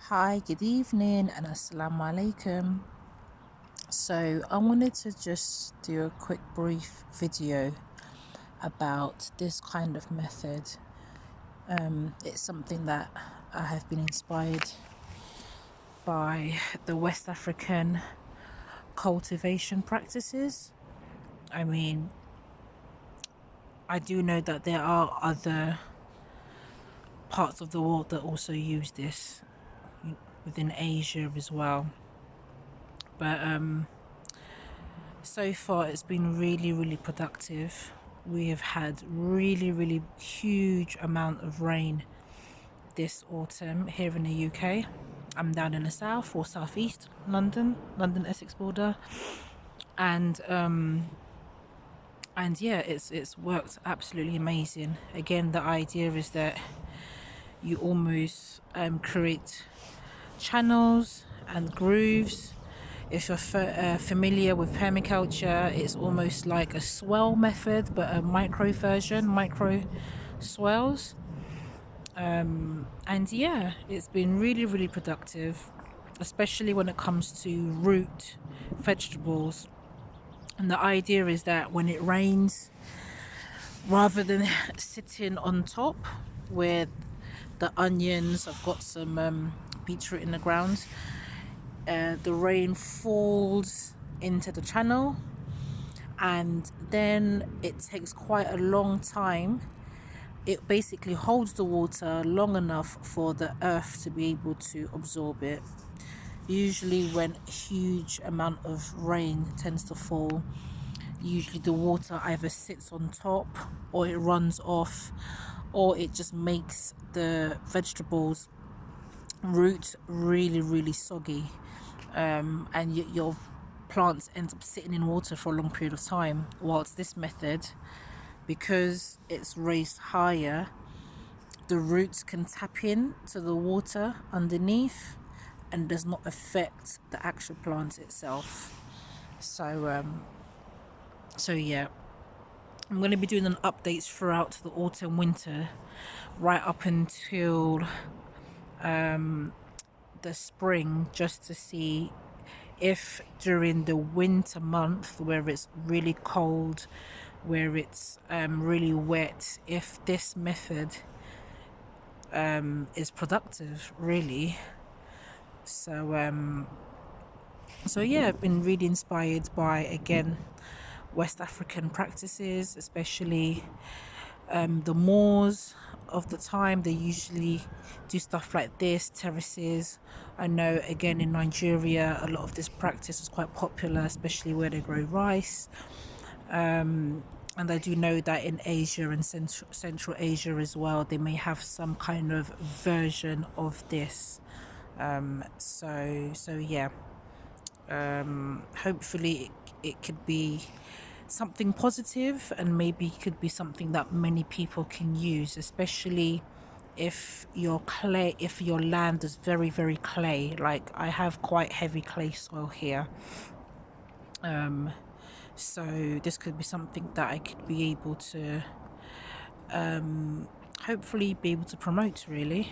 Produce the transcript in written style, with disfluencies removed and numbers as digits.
Hi, good evening, and assalamu alaikum. So, I wanted to just do a quick brief video about this kind of method. It's something that I have been inspired by the West African cultivation practices. I mean, I do know that there are other parts of the world that also use this within Asia as well. But so far it's been really productive. We have had really huge amount of rain this autumn here in the UK. I'm down in the south or southeast London Essex border, and yeah, it's worked absolutely amazing. Again, the idea is that you almost create channels and grooves. If you're familiar with permaculture, it's almost like a swell method, but a micro version, micro swells. And yeah, it's been really productive, especially when it comes to root vegetables. And the idea is that when it rains, rather than sitting on top where the onions have got some beetroot in the ground, the rain falls into the channel, and then it takes quite a long time. It basically holds the water long enough for the earth to be able to absorb it. Usually when a huge amount of rain tends to fall, usually the water either sits on top or it runs off, or it just makes the vegetables root really soggy, and your plants end up sitting in water for a long period of time. Whilst this method, because it's raised higher, the roots can tap in to the water underneath and does not affect the actual plant itself. So yeah, I'm going to be doing updates throughout the autumn winter, right up until the spring, just to see if during the winter month where it's really cold, where it's really wet, if this method is productive really. So yeah, I've been really inspired by, again, West African practices, especially the Moors of the time. They usually do stuff like this, terraces. I know, again, in Nigeria a lot of this practice is quite popular, especially where they grow rice. And I do know that in Asia and Central Asia as well, they may have some kind of version of this. So yeah, hopefully it could be something positive, and maybe could be something that many people can use, especially if your land is very clay. Like, I have quite heavy clay soil here, so this could be something that I could be able to hopefully be able to promote, really.